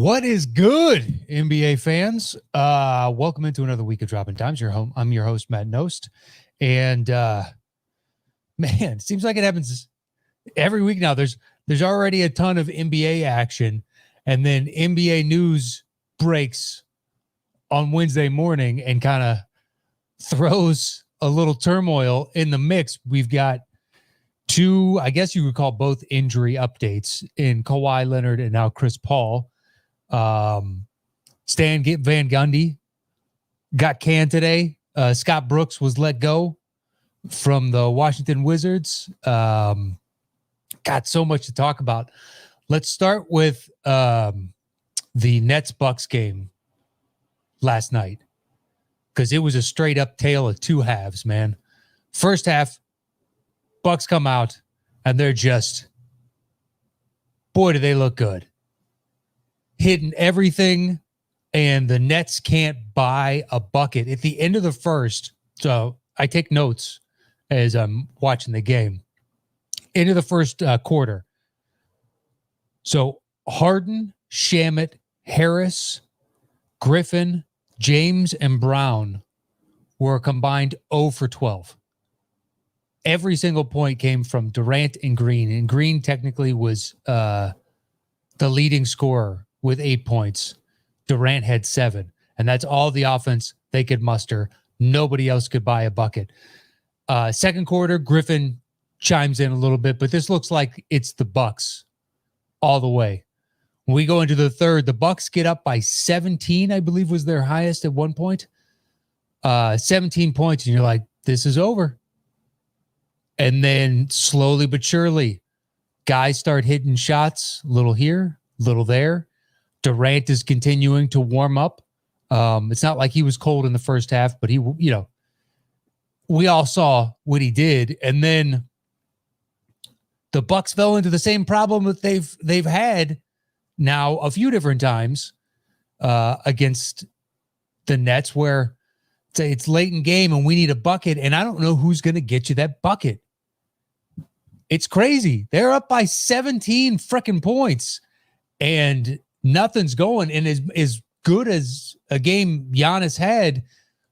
What is good, NBA fans? Welcome into another week of Dropping Dimes. I'm your host, Matt Knost. And man, it seems like it happens every week now. There's already a ton of NBA action, and then NBA news breaks on Wednesday morning and kind of throws a little turmoil in the mix. We've got two, I guess you would call both injury updates in Kawhi Leonard and now Chris Paul. Stan Van Gundy got canned today. Scott Brooks was let go from the Washington Wizards. Got so much to talk about. Let's start with the Nets-Bucks game last night, because it was a straight up tale of two halves, man. First half, Bucks come out and they're just, boy, do they look good. Hitting everything, and the Nets can't buy a bucket. At the end of the first, so I take notes as I'm watching the game. Into the first quarter. So Harden, Shamet, Harris, Griffin, James, and Brown were combined 0 for 12. Every single point came from Durant and Green technically was the leading scorer with 8 points. Durant had 7, and that's all the offense they could muster. Nobody else could buy a bucket. Second quarter, Griffin chimes in a little bit, but this looks like it's the Bucks all the way. When we go into the third, the Bucks get up by 17, I believe was their highest at one point. 17 points, and you're like, this is over. And then slowly but surely, guys start hitting shots, a little here, a little there. Durant is continuing to warm up. It's not like he was cold in the first half, but we all saw what he did. And then the Bucks fell into the same problem that they've had now a few different times against the Nets, where it's late in game and we need a bucket, and I don't know who's going to get you that bucket. It's crazy. They're up by 17 freaking points, and nothing's going. And as good as a game Giannis had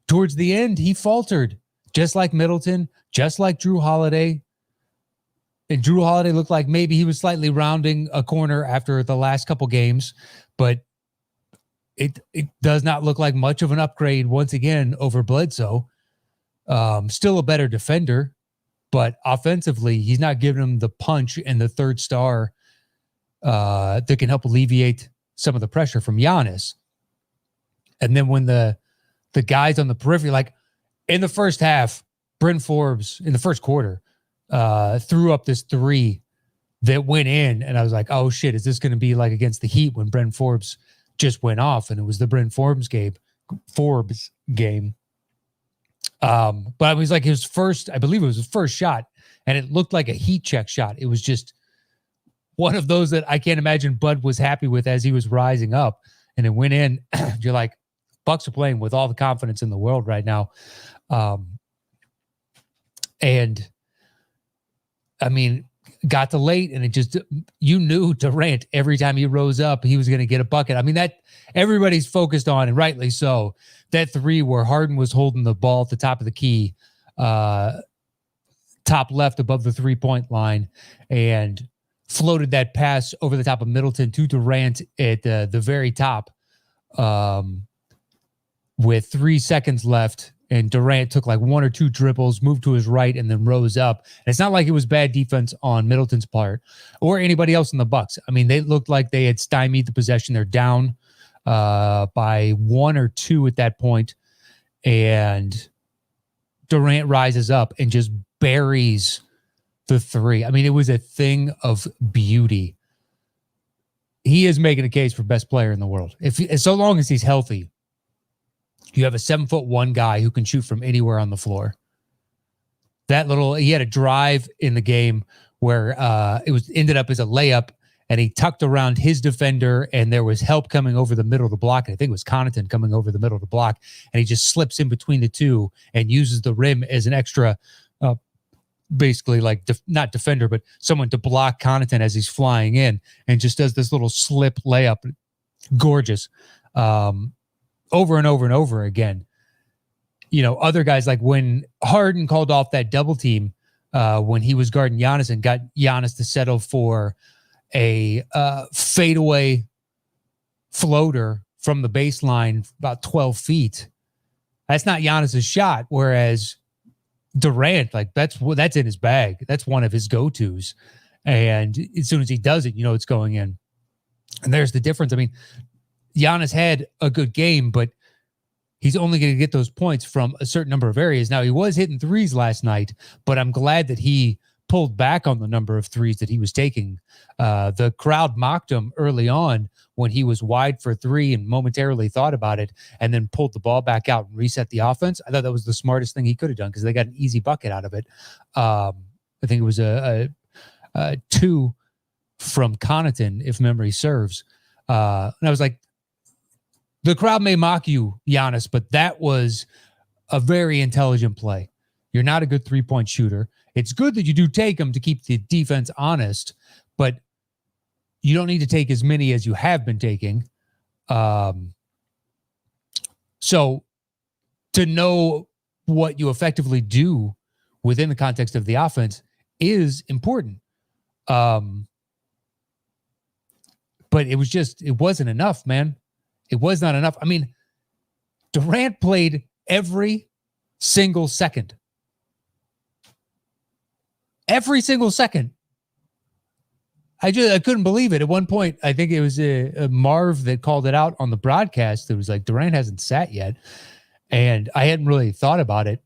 towards the end, he faltered, just like Middleton, just like Drew Holiday. And Drew Holiday looked like maybe he was slightly rounding a corner after the last couple games, but it does not look like much of an upgrade once again over Bledsoe. Still a better defender, but offensively, he's not giving him the punch and the third star that can help alleviate some of the pressure from Giannis. And then when the guys on the periphery, like in the first half, Bryn Forbes in the first quarter threw up this three that went in, and I was like, oh shit, is this going to be like against the Heat when Bryn Forbes just went off? And it was the Bryn Forbes game. But it was like his first, I believe it was his first shot, and it looked like a heat check shot. It was just one of those that I can't imagine Bud was happy with as he was rising up, and it went in. You're like, Bucks are playing with all the confidence in the world right now. And I mean, got to late, and it just, you knew Durant, every time he rose up, he was going to get a bucket. I mean, that everybody's focused on, and rightly so, that three where Harden was holding the ball at the top of the key, top left above the 3-point line, and floated that pass over the top of Middleton to Durant at the very top with 3 seconds left. And Durant took like 1 or 2 dribbles, moved to his right, and then rose up. And it's not like it was bad defense on Middleton's part or anybody else in the Bucks. I mean, they looked like they had stymied the possession. They're down by 1 or 2 at that point. And Durant rises up and just buries the three. I mean, it was a thing of beauty. He is making a case for best player in the world. So long as he's healthy, you have a 7'1" guy who can shoot from anywhere on the floor. He had a drive in the game where ended up as a layup, and he tucked around his defender, and there was help coming over the middle of the block. And I think it was Connaughton coming over the middle of the block, and he just slips in between the two and uses the rim as an extra, basically like not defender, but someone to block Connaughton as he's flying in, and just does this little slip layup. gorgeous. Over and over and over again. Other guys, like when Harden called off that double team when he was guarding Giannis and got Giannis to settle for a fadeaway floater from the baseline about 12 feet. That's not Giannis's shot. Whereas Durant, like that's in his bag. That's one of his go-tos. And as soon as he does it, it's going in. And there's the difference. I mean, Giannis had a good game, but he's only going to get those points from a certain number of areas. Now, he was hitting threes last night, but I'm glad that he pulled back on the number of threes that he was taking. The crowd mocked him early on when he was wide for three and momentarily thought about it and then pulled the ball back out and reset the offense. I thought that was the smartest thing he could have done because they got an easy bucket out of it. I think it was a 2 from Connaughton, if memory serves. And I was like, the crowd may mock you, Giannis, but that was a very intelligent play. You're not a good three-point shooter. It's good that you do take them to keep the defense honest, but you don't need to take as many as you have been taking. So to know what you effectively do within the context of the offense is important. But it wasn't enough, man. It was not enough. I mean, Durant played every single second. Every single second. I couldn't believe it. At one point, I think it was a Marv that called it out on the broadcast. It was like, Durant hasn't sat yet. And I hadn't really thought about it.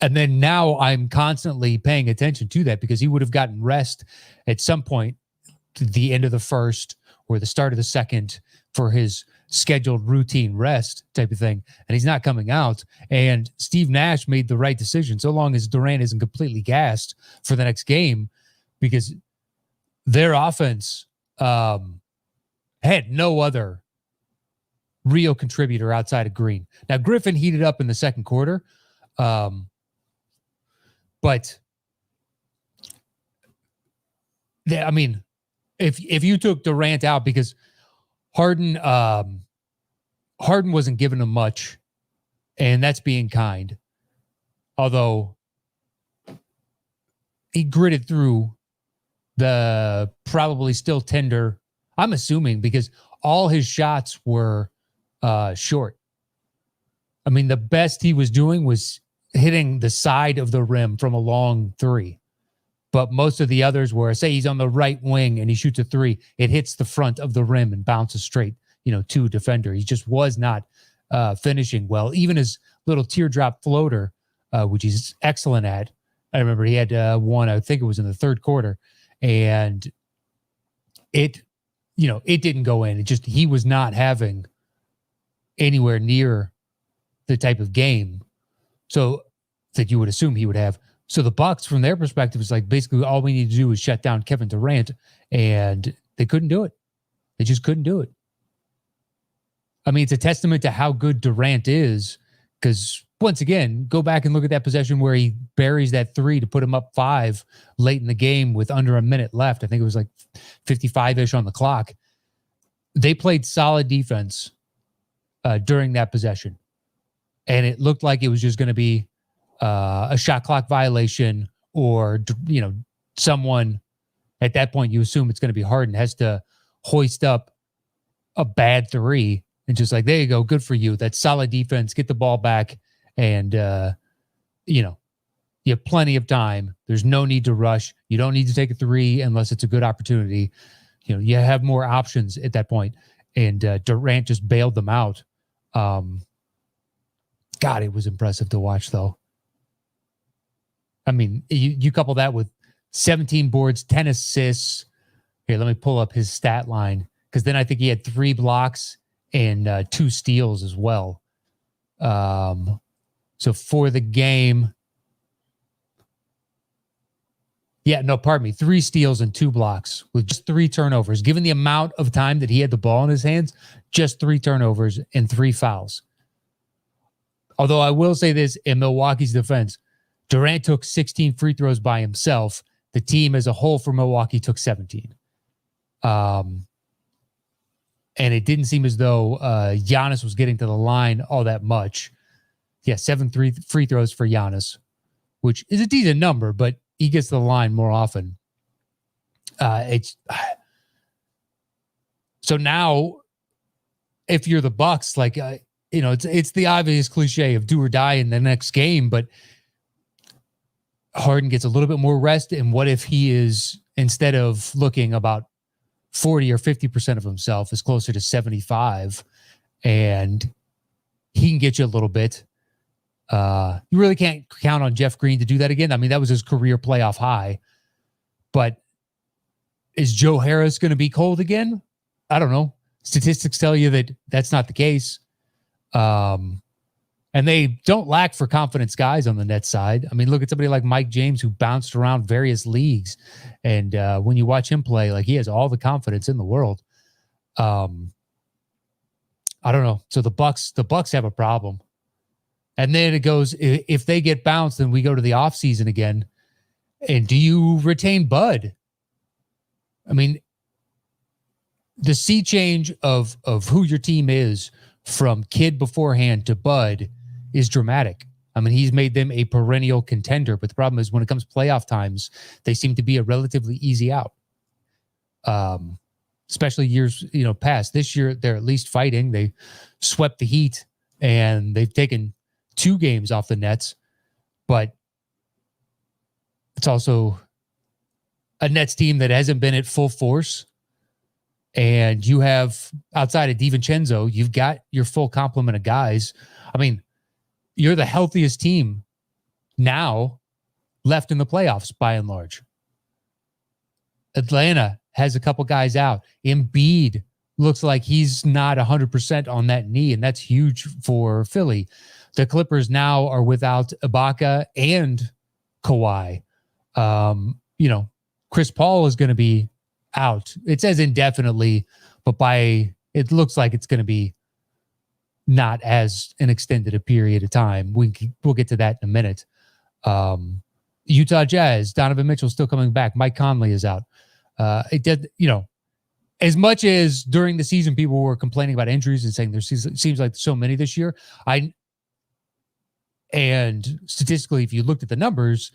And then now I'm constantly paying attention to that because he would have gotten rest at some point to the end of the first or the start of the second for his scheduled routine rest type of thing. And he's not coming out. And Steve Nash made the right decision so long as Durant isn't completely gassed for the next game, because their offense had no other real contributor outside of Green. Now, Griffin heated up in the second quarter. But I mean, if you took Durant out, because Harden wasn't giving him much, and that's being kind. Although he gritted through the probably still tender, I'm assuming, because all his shots were short. I mean, the best he was doing was hitting the side of the rim from a long three. But most of the others were, say he's on the right wing and he shoots a three, it hits the front of the rim and bounces straight, to a defender. He just was not finishing well. Even his little teardrop floater, which he's excellent at. I remember he had one, I think it was in the third quarter, and it didn't go in. He was not having anywhere near the type of game so that you would assume he would have. So the Bucks, from their perspective, is like, basically all we need to do is shut down Kevin Durant, and they couldn't do it. They just couldn't do it. I mean, it's a testament to how good Durant is, because once again, go back and look at that possession where he buries that three to put him up 5 late in the game with under a minute left. I think it was like 55-ish on the clock. They played solid defense during that possession, and it looked like it was just going to be a shot clock violation, or someone at that point, you assume it's going to be Harden, has to hoist up a bad three, and just like, there you go, good for you. That's solid defense. Get the ball back, and you have plenty of time. There's no need to rush. You don't need to take a three unless it's a good opportunity. You have more options at that point, and Durant just bailed them out. God, it was impressive to watch, though. I mean, you couple that with 17 boards, 10 assists. Here, let me pull up his stat line, because then I think he had 3 blocks and 2 steals as well. So for the game, 3 steals and 2 blocks with just 3 turnovers. Given the amount of time that he had the ball in his hands, just 3 turnovers and 3 fouls. Although I will say this, in Milwaukee's defense, Durant took 16 free throws by himself. The team as a whole for Milwaukee took 17. and it didn't seem as though Giannis was getting to the line all that much. Yeah, 7 free throws for Giannis, which is a decent number, but he gets to the line more often. So now, if you're the Bucks, like it's the obvious cliche of do or die in the next game, but Harden gets a little bit more rest. And what if he is, instead of looking about 40 or 50% of himself, is closer to 75, and he can get you a little bit. You really can't count on Jeff Green to do that again. I mean, that was his career playoff high, but is Joe Harris going to be cold again? I don't know. Statistics tell you that that's not the case. And they don't lack for confidence guys on the net side. I mean, look at somebody like Mike James, who bounced around various leagues. And when you watch him play, like, he has all the confidence in the world. I don't know. So the Bucks have a problem. And then it goes, if they get bounced, then we go to the offseason again. And do you retain Bud? I mean, the sea change of who your team is from Kid beforehand to Bud is dramatic. I mean, he's made them a perennial contender, but the problem is when it comes to playoff times, they seem to be a relatively easy out. Especially years, past. This year, they're at least fighting. They swept the Heat, and they've taken 2 games off the Nets, but it's also a Nets team that hasn't been at full force. And you have, outside of DiVincenzo, you've got your full complement of guys. I mean, you're the healthiest team now left in the playoffs, by and large. Atlanta has a couple guys out. Embiid looks like he's not 100% on that knee, and that's huge for Philly. The Clippers now are without Ibaka and Kawhi. Chris Paul is going to be out. It says indefinitely, but it looks like it's going to be not as an extended a period of time. We'll get to that in a minute. Utah Jazz, Donovan Mitchell still coming back. Mike Conley is out. It did, as much as during the season people were complaining about injuries and saying there seems like so many this year. And statistically, if you looked at the numbers,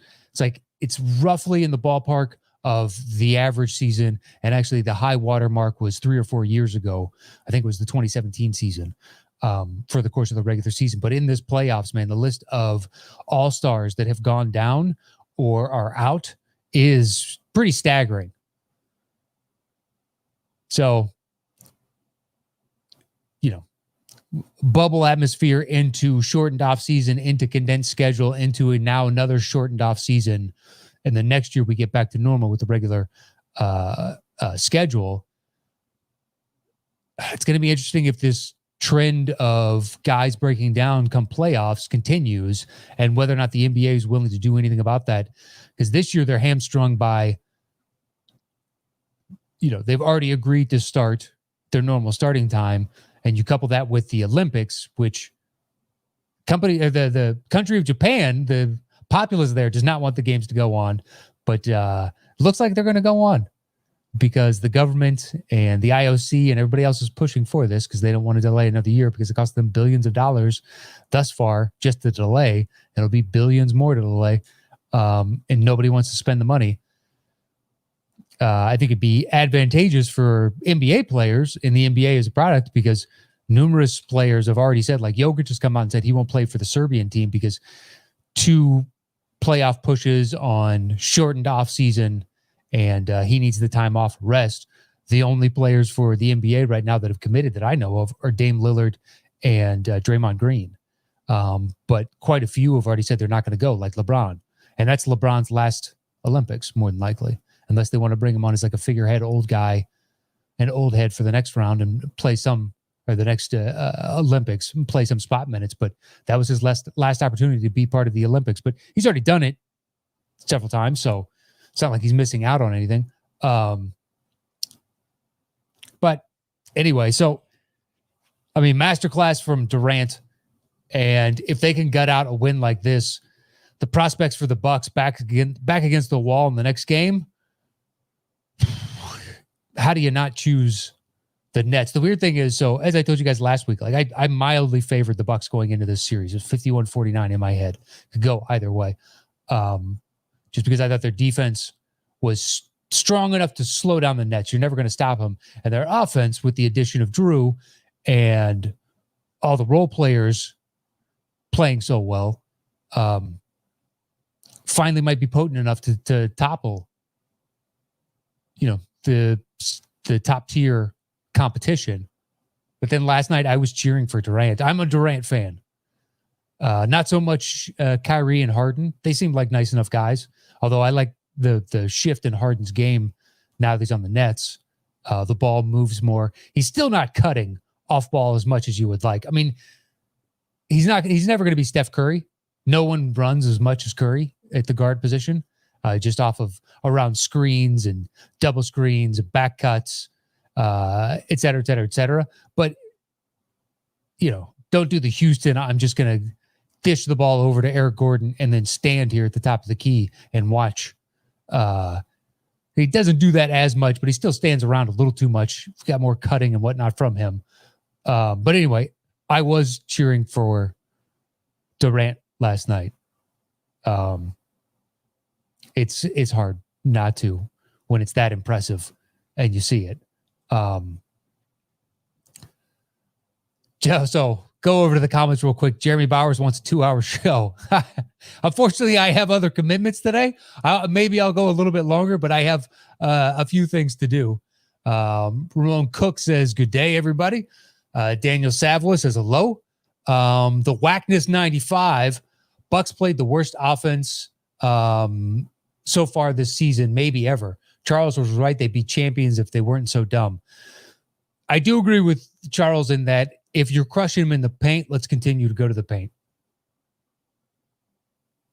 it's roughly in the ballpark of the average season. And actually the high water mark was 3 or 4 years ago. I think it was the 2017 season, for the course of the regular season. But in this playoffs, man, the list of all-stars that have gone down or are out is pretty staggering. So, bubble atmosphere into shortened off season, into condensed schedule, into now another shortened off season. And then next year we get back to normal with the regular schedule. It's going to be interesting if this trend of guys breaking down come playoffs continues, and whether or not the NBA is willing to do anything about that. Because this year they're hamstrung by, they've already agreed to start their normal starting time. And you couple that with the Olympics, which the country of Japan, the populace there does not want the games to go on, but looks like they're going to go on because the government and the IOC and everybody else is pushing for this because they don't want to delay another year because it costs them billions of dollars thus far just to delay. It'll be billions more to delay, and nobody wants to spend the money. I think it'd be advantageous for NBA players in the NBA as a product because numerous players have already said, like Jokic has come out and said he won't play for the Serbian team because 2 playoff pushes on shortened off season, and he needs the time off rest. The only players for the NBA right now that have committed that I know of are Dame Lillard and Draymond Green. But quite a few have already said they're not going to go, like LeBron. And that's LeBron's last Olympics, more than likely, unless they want to bring him on as like a figurehead old guy, an old head for the next round and play some, or the next Olympics, and play some spot minutes. But that was his last opportunity to be part of the Olympics. But he's already done it several times, so it's not like he's missing out on anything. But anyway, so, I mean, masterclass from Durant. And if they can gut out a win like this, the prospects for the Bucks back against the wall in the next game, how do you not choose the Nets. The weird thing is, so as I told you guys last week, like I mildly favored the Bucks going into this series. It's 51-49 in my head. Could go either way. Just because I thought their defense was strong enough to slow down the Nets. You're never going to stop them. And their offense, with the addition of Drew and all the role players playing so well, finally might be potent enough to topple, the top tier competition. But then last night I was cheering for Durant. I'm a Durant fan. Not so much Kyrie and Harden. They seem like nice enough guys. Although I like the shift in Harden's game now that he's on the Nets. The ball moves more. He's still not cutting off ball as much as you would like. I mean, he's never going to be Steph Curry. No one runs as much as Curry at the guard position, just off of around screens and double screens, back cuts, et cetera, et cetera, et cetera. But, don't do the Houston, I'm just going to dish the ball over to Eric Gordon and then stand here at the top of the key and watch. He doesn't do that as much, but he still stands around a little too much. He's got more cutting and whatnot from him. But anyway, I was cheering for Durant last night. It's hard not to when it's that impressive and you see it. So go over to the comments real quick. Jeremy Bowers wants a 2-hour show. Unfortunately, I have other commitments today. Maybe I'll go a little bit longer, but I have a few things to do. Ramon Cook says, good day, everybody. Daniel Savola says hello. The Whackness 95, Bucks played the worst offense so far this season, maybe ever. Charles was right. They'd be champions if they weren't so dumb. I do agree with Charles in that if you're crushing them in the paint, let's continue to go to the paint.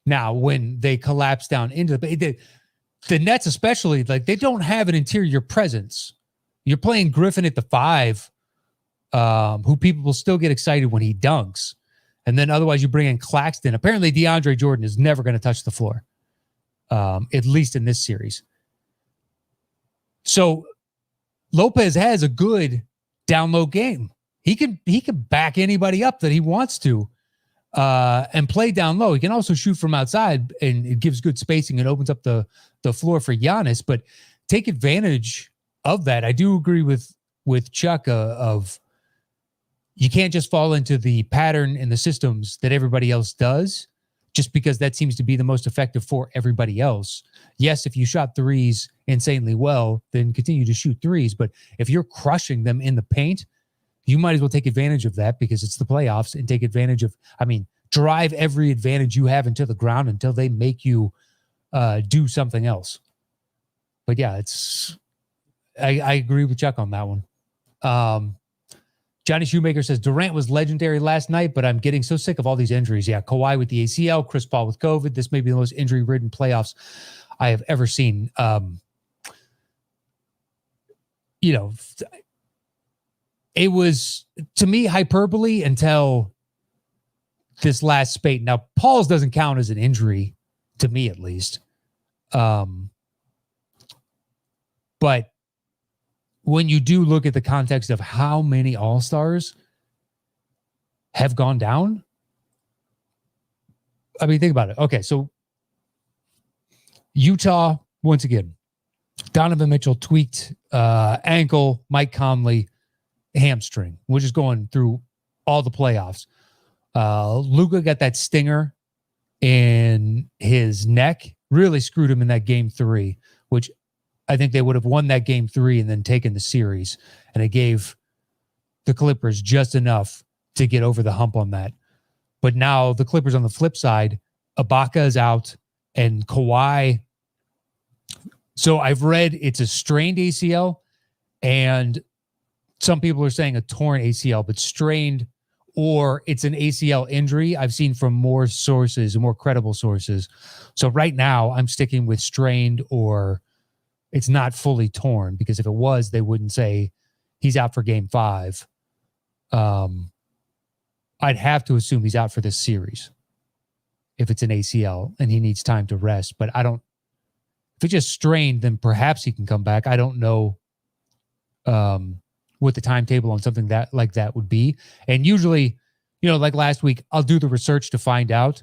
Now, when they collapse down into the Nets especially, like they don't have an interior presence. You're playing Griffin at the 5, who people will still get excited when he dunks. And then otherwise you bring in Claxton. Apparently DeAndre Jordan is never going to touch the floor, at least in this series. So Lopez has a good down low game. He can back anybody up that he wants to and play down low. He can also shoot from outside, and it gives good spacing and opens up the floor for Giannis. But take advantage of that. I do agree with Chuck of you can't just fall into the pattern and the systems that everybody else does just because that seems to be the most effective for everybody else. Yes, if you shot threes insanely well, then continue to shoot threes. But if you're crushing them in the paint, you might as well take advantage of that because it's the playoffs and take advantage of, drive every advantage you have into the ground until they make you do something else. But yeah, I agree with Chuck on that one. Johnny Shoemaker says, Durant was legendary last night, but I'm getting so sick of all these injuries. Yeah, Kawhi with the ACL, Chris Paul with COVID. This may be the most injury-ridden playoffs I have ever seen. It was, to me, hyperbole until this last spate. Now, Paul's doesn't count as an injury, to me at least. But when you do look at the context of how many All-Stars have gone down, think about it. Okay, so Utah, once again, Donovan Mitchell tweaked ankle, Mike Conley, hamstring. We're just going through all the playoffs. Luka got that stinger in his neck, really screwed him in that game 3, which I think they would have won that game 3 and then taken the series. And it gave the Clippers just enough to get over the hump on that. But now the Clippers on the flip side, Ibaka is out and Kawhi. So I've read it's a strained ACL and some people are saying a torn ACL, but strained or it's an ACL injury. I've seen from more sources, more credible sources. So right now I'm sticking with strained or it's not fully torn, because if it was, they wouldn't say he's out for game 5. I'd have to assume he's out for this series if it's an ACL and he needs time to rest. But if it's just strained, then perhaps he can come back. I don't know what the timetable on something that like that would be. And usually, like last week, I'll do the research to find out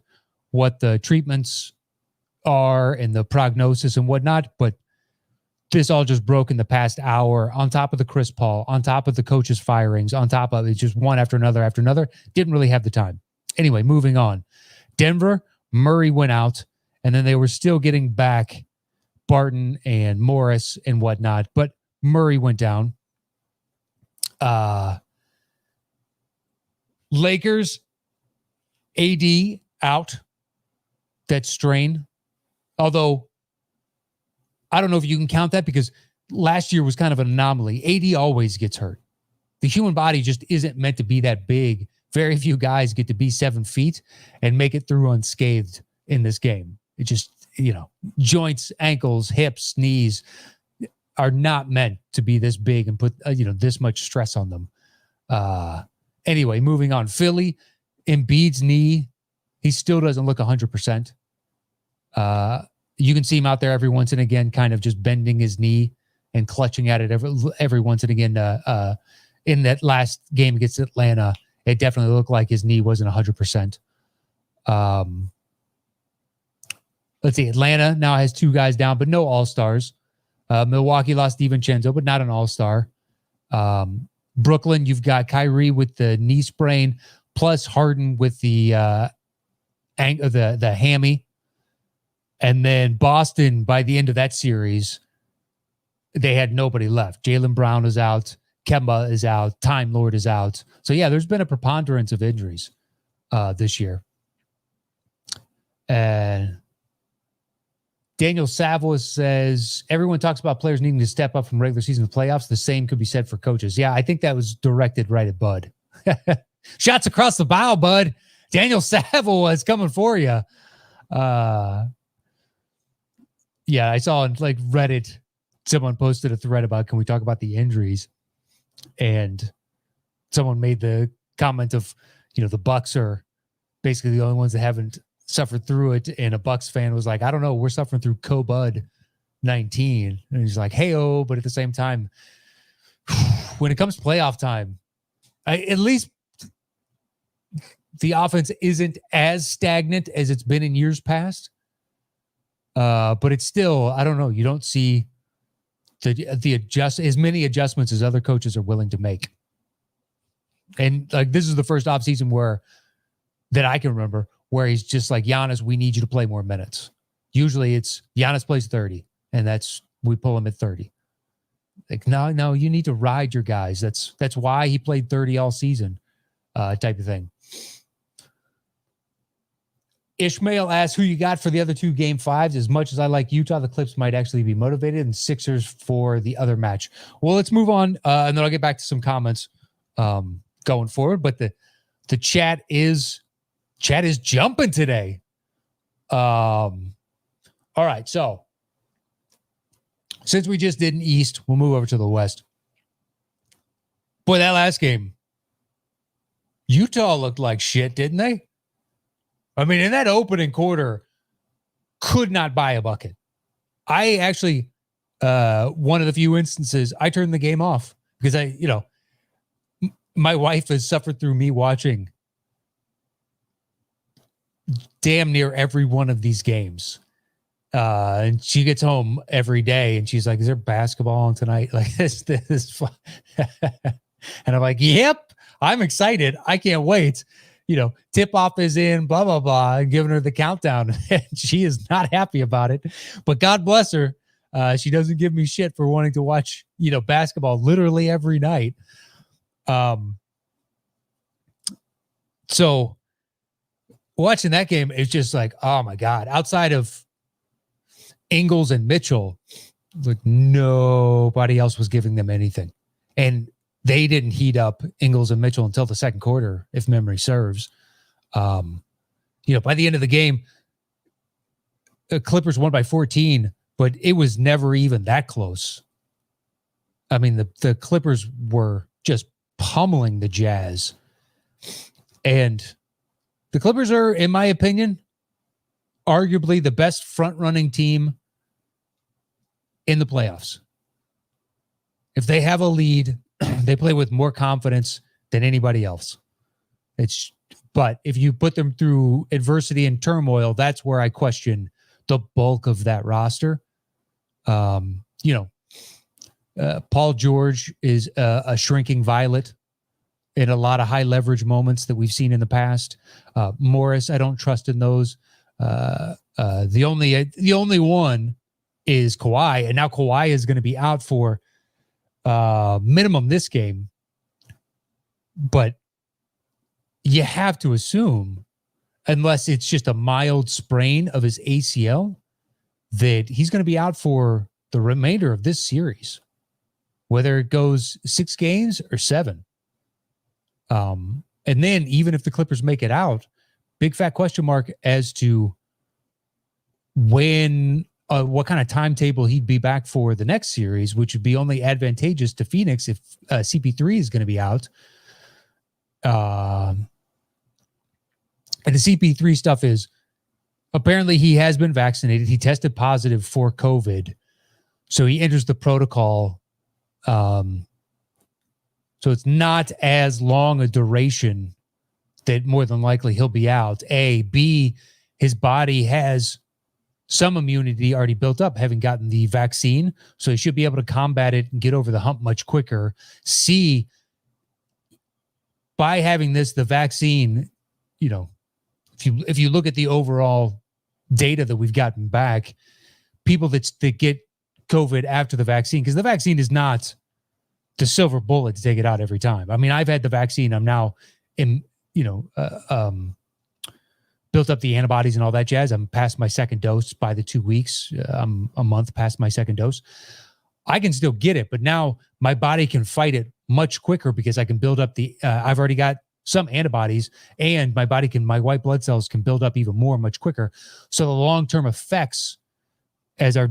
what the treatments are and the prognosis and whatnot. But this all just broke in the past hour, on top of the Chris Paul, on top of the coaches' firings, on top of it, just one after another after another. Didn't really have the time. Anyway, moving on. Denver, Murray went out, and then they were still getting back Barton and Morris and whatnot, but Murray went down. Lakers, AD out, that strain. Although, I don't know if you can count that because last year was kind of an anomaly. AD always gets hurt. The human body just isn't meant to be that big. Very few guys get to be 7 feet and make it through unscathed in this game. It just, joints, ankles, hips, knees are not meant to be this big and put, this much stress on them. Anyway, moving on. Philly, Embiid's knee, he still doesn't look 100%. You can see him out there every once and again, kind of just bending his knee and clutching at it every once and again. In that last game against Atlanta, it definitely looked like his knee wasn't 100%. Let's see. Atlanta now has 2 guys down, but no all-stars. Milwaukee lost DiVincenzo, but not an all-star. Brooklyn, you've got Kyrie with the knee sprain, plus Harden with the hammy. And then Boston, by the end of that series, they had nobody left. Jaylen Brown is out. Kemba is out. Time Lord is out. So, yeah, there's been a preponderance of injuries this year. And Daniel Savos says, everyone talks about players needing to step up from regular season to playoffs. The same could be said for coaches. Yeah, I think that was directed right at Bud. Shots across the bow, Bud. Daniel Savos is coming for you. Yeah, I saw on like Reddit, someone posted a thread about, can we talk about the injuries? And someone made the comment of, the Bucks are basically the only ones that haven't suffered through it. And a Bucks fan was like, I don't know, we're suffering through COVID-19. And he's like, hey-oh, but at the same time, when it comes to playoff time, at least the offense isn't as stagnant as it's been in years past. But it's still, I don't know, you don't see as many adjustments as other coaches are willing to make. And like, this is the first offseason that I can remember where he's just like, Giannis, we need you to play more minutes. Usually it's Giannis plays 30 and we pull him at 30. Like, no, you need to ride your guys. That's why he played 30 all season, type of thing. Ishmael asks who you got for the other 2 game 5s. As much as I like Utah, the Clips might actually be motivated, and Sixers for the other match. Well, let's move on, and then I'll get back to some comments going forward. But the chat is jumping today. All right, so since we just did an East, we'll move over to the West. Boy, that last game, Utah looked like shit, didn't they? I mean, in that opening quarter, could not buy a bucket. I actually, one of the few instances, I turned the game off because my wife has suffered through me watching damn near every one of these games. And she gets home every day and she's like, is there basketball on tonight? Like this is fun. And I'm like, yep, I'm excited. I can't wait. Tip off is in, blah, blah, blah, and giving her the countdown. And she is not happy about it. But God bless her. She doesn't give me shit for wanting to watch, basketball literally every night. So watching that game is just like, oh my God. Outside of Ingles and Mitchell, like nobody else was giving them anything. And they didn't heat up Ingles and Mitchell until the second quarter, if memory serves. By the end of the game, the Clippers won by 14, but it was never even that close. I mean, the Clippers were just pummeling the Jazz. And the Clippers are, in my opinion, arguably the best front-running team in the playoffs. If they have a lead, They play with more confidence than anybody else. But if you put them through adversity and turmoil, that's where I question the bulk of that roster. Paul George is a shrinking violet in a lot of high leverage moments that we've seen in the past. Morris, I don't trust in those. The only one is Kawhi, and now Kawhi is going to be out for minimum this game. But you have to assume, unless it's just a mild sprain of his ACL, that he's going to be out for the remainder of this series, whether it goes 6 games or 7. And then even if the Clippers make it out, big fat question mark as to when, what kind of timetable he'd be back for the next series, which would be only advantageous to Phoenix if CP3 is going to be out. And the CP3 stuff is apparently he has been vaccinated. He tested positive for COVID. So he enters the protocol. So it's not as long a duration that more than likely he'll be out. A. B, his body has some immunity already built up, having gotten the vaccine. So he should be able to combat it and get over the hump much quicker. C, by having the vaccine, if you look at the overall data that we've gotten back, people that get COVID after the vaccine, because the vaccine is not the silver bullet to take it out every time. I mean, I've had the vaccine. I'm now built up the antibodies and all that jazz. I'm past my second dose by the 2 weeks. I'm a month past my second dose. I can still get it, but now my body can fight it much quicker because I can build up I've already got some antibodies, and my white blood cells can build up even more much quicker. So the long-term effects, as the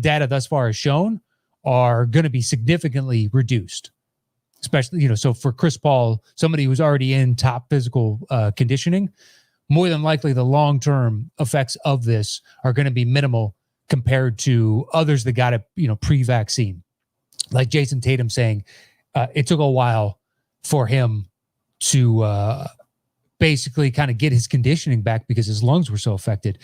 data thus far has shown, are going to be significantly reduced. Especially, so for Chris Paul, somebody who's already in top physical conditioning, more than likely the long-term effects of this are going to be minimal compared to others that got it, pre-vaccine. Like Jason Tatum saying, it took a while for him to basically kind of get his conditioning back because his lungs were so affected.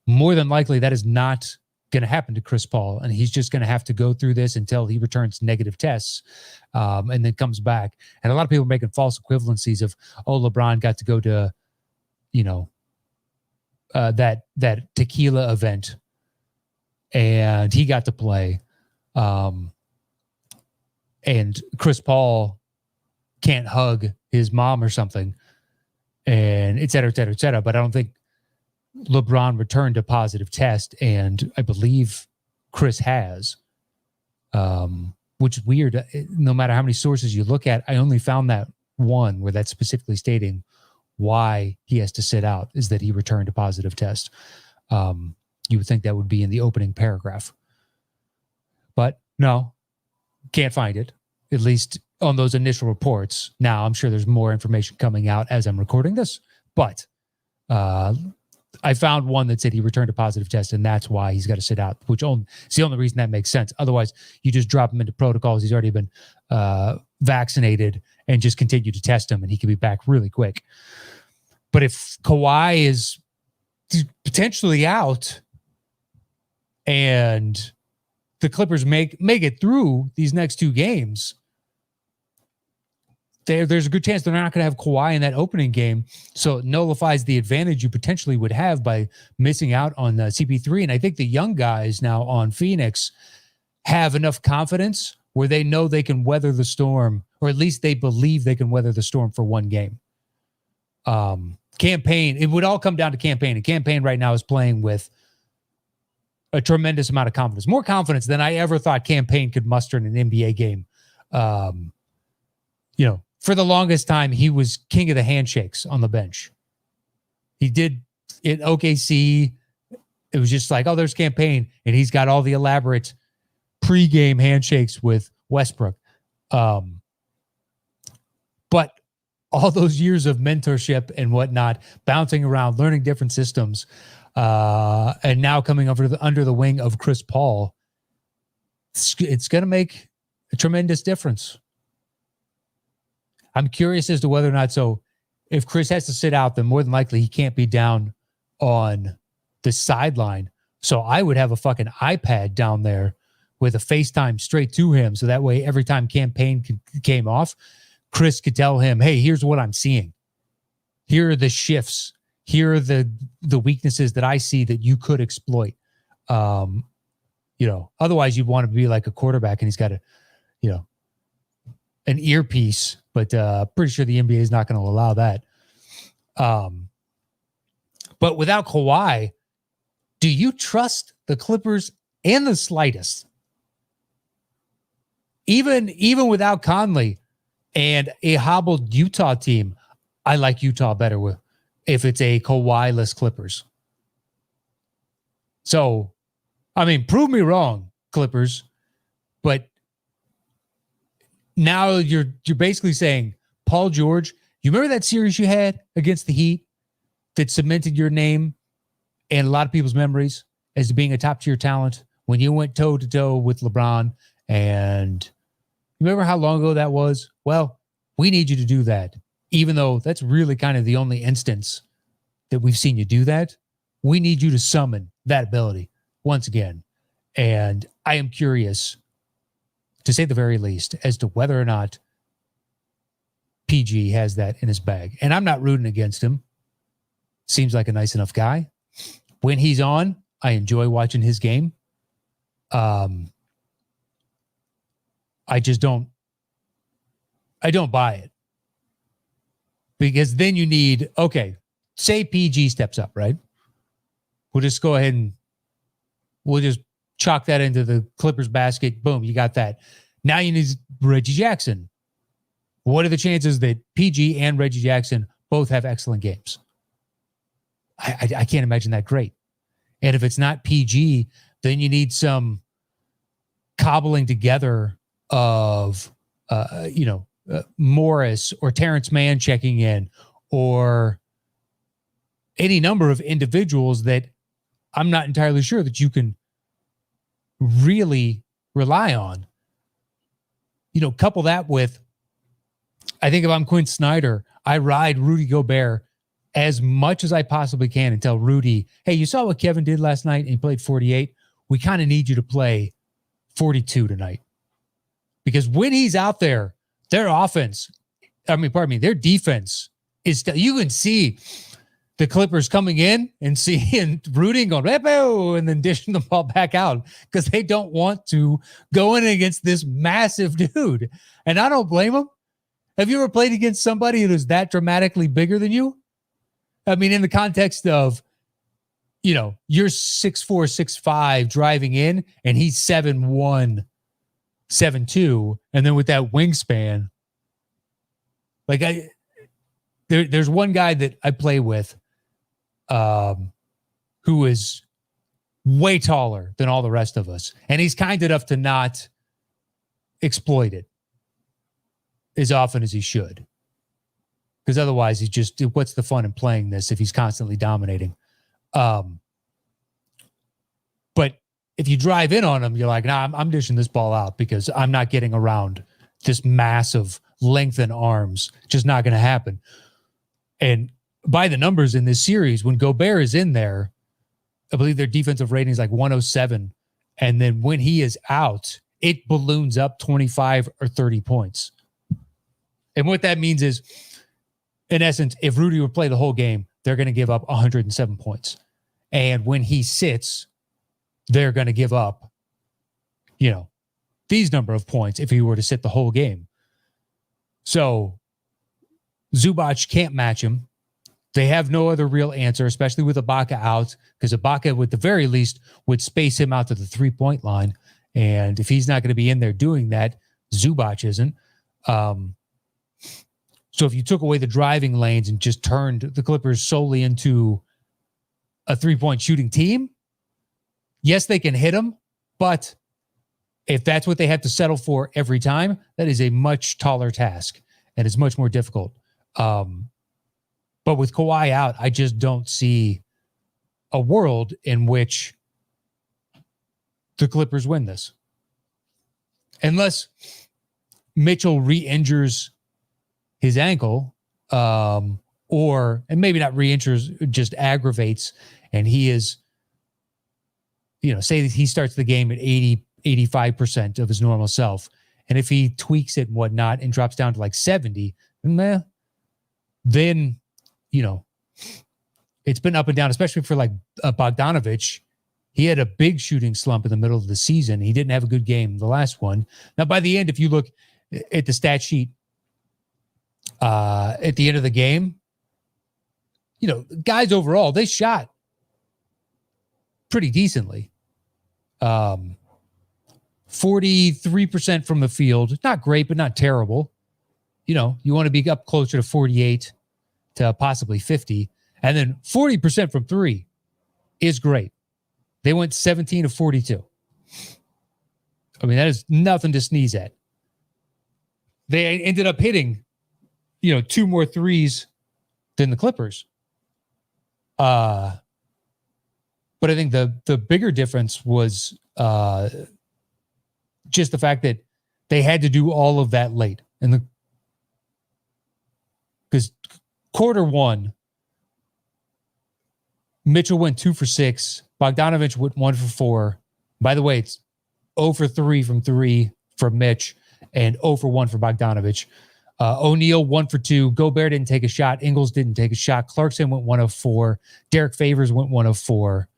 More than likely, that is not going to happen to Chris Paul, and he's just going to have to go through this until he returns negative tests and then comes back. And a lot of people are making false equivalencies of, LeBron got to go to, that tequila event and he got to play. And Chris Paul can't hug his mom or something, and et cetera, et cetera, et cetera. But I don't think LeBron returned a positive test, and I believe Chris has, which is weird. No matter how many sources you look at, I only found that one where that's specifically stating why he has to sit out, is that he returned a positive test. You would think that would be in the opening paragraph. But no, can't find it, at least on those initial reports. Now, I'm sure there's more information coming out as I'm recording this, but I found one that said he returned a positive test, and that's why he's got to sit out, which is the only reason that makes sense. Otherwise, you just drop him into protocols. He's already been vaccinated, and just continue to test him, and he can be back really quick. But if Kawhi is potentially out and the Clippers make it through these next 2 games, there's a good chance they're not going to have Kawhi in that opening game. So it nullifies the advantage you potentially would have by missing out on CP3. And I think the young guys now on Phoenix have enough confidence where they know they can weather the storm, or at least they believe they can weather the storm for 1 game. Campaign, it would all come down to Campaign. And Campaign right now is playing with a tremendous amount of confidence, more confidence than I ever thought Campaign could muster in an NBA game. For the longest time, he was king of the handshakes on the bench. He did it OKC. It was just like, there's Campaign, and he's got all the elaborate pregame handshakes with Westbrook. But all those years of mentorship and whatnot, bouncing around, learning different systems, and now coming under the wing of Chris Paul, it's going to make a tremendous difference. I'm curious as to whether or not, so if Chris has to sit out, then more than likely he can't be down on the sideline. So I would have a fucking iPad down there with a FaceTime straight to him. So that way, every time campaign came off, Chris could tell him, hey, here's what I'm seeing. Here are the shifts. Here are the weaknesses that I see that you could exploit. Otherwise you'd want to be like a quarterback and he's got an earpiece, but pretty sure the NBA is not going to allow that. But without Kawhi, do you trust the Clippers in the slightest? Even without Conley and a hobbled Utah team, I like Utah better if it's a Kawhi-less Clippers. So, I mean, prove me wrong, Clippers, but now you're basically saying, Paul George, you remember that series you had against the Heat that cemented your name and a lot of people's memories as being a top-tier talent when you went toe-to-toe with LeBron? And you remember how long ago that was? Well, we need you to do that. Even though that's really kind of the only instance that we've seen you do that, we need you to summon that ability once again. And I am curious, to say the very least, as to whether or not PG has that in his bag. And I'm not rooting against him. Seems like a nice enough guy. When he's on, I enjoy watching his game. I don't buy it. Because then you need, okay, say PG steps up, right? We'll just go ahead and we'll just chalk that into the Clippers basket. Boom, you got that. Now you need Reggie Jackson. What are the chances that PG and Reggie Jackson both have excellent games? I can't imagine that great. And if it's not PG, then you need some cobbling together of, Morris or Terrence Mann checking in, or any number of individuals that I'm not entirely sure that you can really rely on. Couple that with, I think if I'm Quinn Snyder, I ride Rudy Gobert as much as I possibly can and tell Rudy, hey, you saw what Kevin did last night and he played 48. We kind of need you to play 42 tonight. Because when he's out there, their defense is, you can see the Clippers coming in and seeing Rudy going, and then dishing the ball back out because they don't want to go in against this massive dude. And I don't blame them. Have you ever played against somebody who's that dramatically bigger than you? I mean, in the context of, you're 6'4", 6'5", driving in, and he's 7'1", 7'2", and then with that wingspan, like there's one guy that I play with, who is way taller than all the rest of us, and he's kind enough to not exploit it as often as he should, because otherwise he's just, what's the fun in playing this if he's constantly dominating? But if you drive in on him, you're like, nah, I'm dishing this ball out because I'm not getting around this massive length and arms. Just not going to happen. And by the numbers in this series, when Gobert is in there, I believe their defensive rating is like 107. And then when he is out, it balloons up 25 or 30 points. And what that means is, in essence, if Rudy would play the whole game, they're going to give up 107 points. And when he sits, they're going to give up, these number of points if he were to sit the whole game. So Zubac can't match him. They have no other real answer, especially with Ibaka out, because Ibaka, at the very least, would space him out to the 3-point line. And if he's not going to be in there doing that, Zubac isn't. So if you took away the driving lanes and just turned the Clippers solely into a 3-point shooting team, yes, they can hit them, but if that's what they have to settle for every time, that is a much taller task and it's much more difficult. But with Kawhi out, I just don't see a world in which the Clippers win this. Unless Mitchell re-injures his ankle, and maybe not re-injures, just aggravates, and he is, say that he starts the game at 80, 85% of his normal self. And if he tweaks it and whatnot and drops down to like 70, then, it's been up and down, especially for like Bogdanovich. He had a big shooting slump in the middle of the season. He didn't have a good game the last one. Now, by the end, if you look at the stat sheet at the end of the game, guys overall, they shot pretty decently. 43% from the field. Not great, but not terrible. You want to be up closer to 48 to possibly 50. And then 40% from three is great. They went 17 to 42. I mean, that is nothing to sneeze at. They ended up hitting, 2 more threes than the Clippers. But I think the bigger difference was just the fact that they had to do all of that late. Because quarter one, Mitchell went 2 for 6. Bogdanovich went 1 for 4. By the way, it's 0 for 3 from 3 for Mitch and 0 for 1 for Bogdanovich. O'Neal 1 for 2. Gobert didn't take a shot. Ingles didn't take a shot. Clarkson went 1 of 4. Derek Favors went 1 of 4.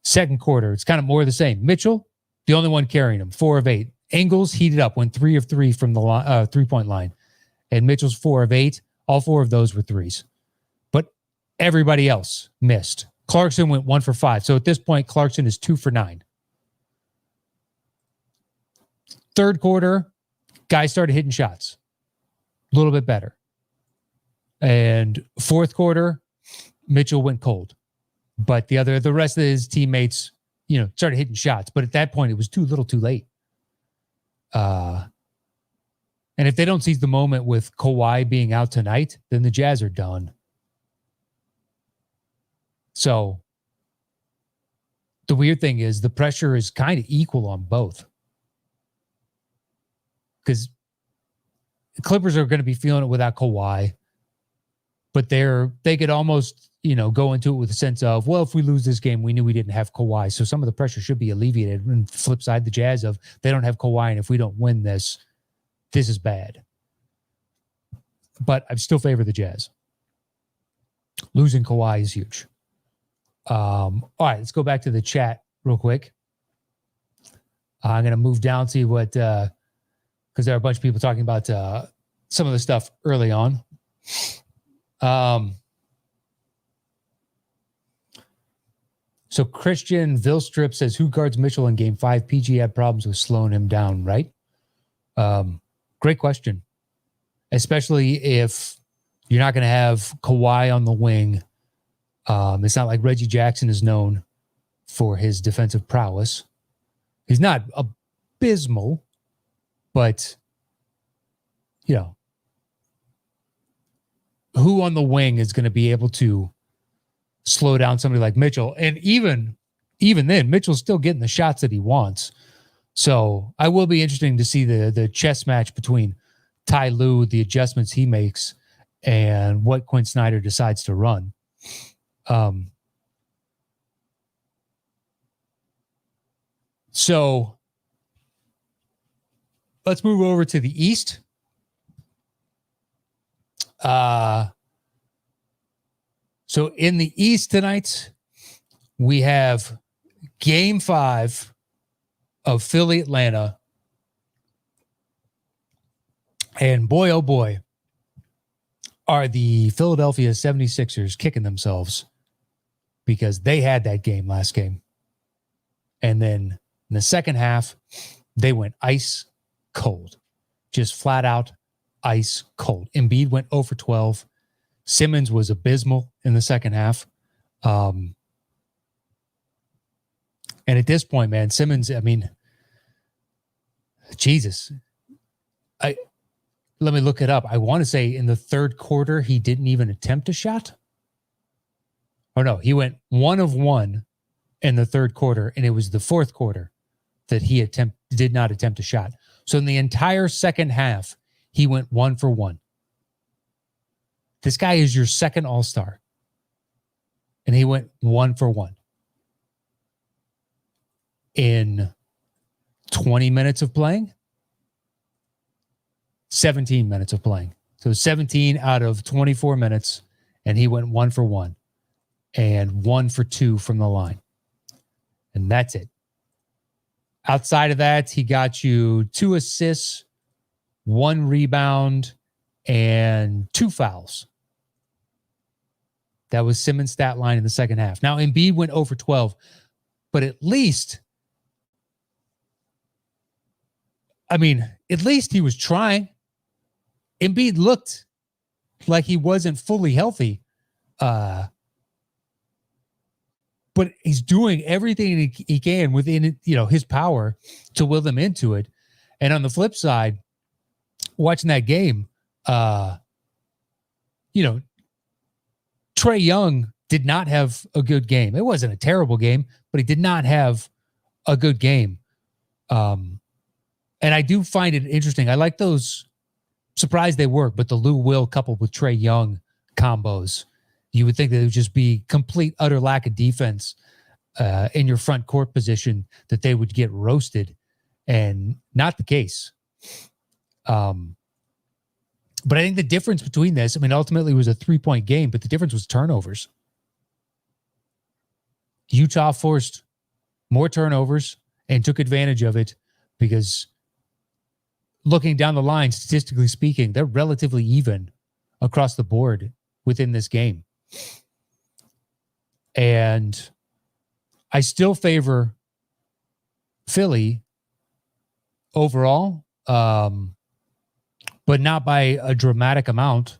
Second quarter, it's kind of more of the same. Mitchell, the only one carrying him, 4 of 8. Ingles heated up, went 3 of 3 from the 3-point line. And Mitchell's 4 of 8. All 4 of those were threes. But everybody else missed. Clarkson went 1 for 5. So at this point, Clarkson is 2 for 9. Third quarter, guys started hitting shots. A little bit better. And fourth quarter, Mitchell went cold. But the rest of his teammates, started hitting shots. But at that point, it was too little too late. And if they don't seize the moment with Kawhi being out tonight, then the Jazz are done. So the weird thing is the pressure is kind of equal on both. Because the Clippers are going to be feeling it without Kawhi. But they could almost, go into it with a sense of, well, if we lose this game, we knew we didn't have Kawhi. So some of the pressure should be alleviated. And flip side, the Jazz of, they don't have Kawhi. And if we don't win this is bad. But I still favor the Jazz. Losing Kawhi is huge. All right, let's go back to the chat real quick. I'm going to move down, see what, because there are a bunch of people talking about some of the stuff early on. So Christian Vilstrip says, who guards Mitchell in game 5? PG had problems with slowing him down, right? Great question. Especially if you're not going to have Kawhi on the wing. It's not like Reggie Jackson is known for his defensive prowess. He's not abysmal, but, who on the wing is going to be able to slow down somebody like Mitchell? And even then, Mitchell's still getting the shots that he wants. So I will be interesting to see the chess match between Ty Lue, the adjustments he makes, and what Quinn Snyder decides to run. So let's move over to the East. So in the East tonight, we have game 5 of Philly Atlanta. And boy, oh boy, are the Philadelphia 76ers kicking themselves because they had that game last game. And then in the second half, they went ice cold, just flat out ice cold. Embiid went 0 for 12. Simmons was abysmal in the second half. And at this point, man, Simmons, I mean, Jesus. Let me look it up. I want to say in the third quarter, he didn't even attempt a shot. Oh, no, he went 1 of 1 in the third quarter, and it was the fourth quarter that he did not attempt a shot. So in the entire second half, he went 1 for 1. This guy is your second All-Star. And he went 1 for 1. In 20 minutes of playing, 17 minutes of playing. So 17 out of 24 minutes, and he went 1 for 1 and 1 for 2 from the line. And that's it. Outside of that, he got you 2 assists, 1 rebound, and 2 fouls. That was Simmons' stat line in the second half. Now, Embiid went 0 for 12, but at least he was trying. Embiid looked like he wasn't fully healthy. But he's doing everything he can within, his power to will them into it. And on the flip side, watching that game, Trae Young did not have a good game. It wasn't a terrible game, but he did not have a good game. And I do find it interesting. I like those, surprised they work, but the Lou Will coupled with Trae Young combos. You would think that it would just be complete, utter lack of defense in your front court position, that they would get roasted, and not the case. But I think the difference between this, ultimately it was a 3-point game, but the difference was turnovers. Utah forced more turnovers and took advantage of it because, looking down the line, statistically speaking, they're relatively even across the board within this game. And I still favor Philly overall, but not by a dramatic amount.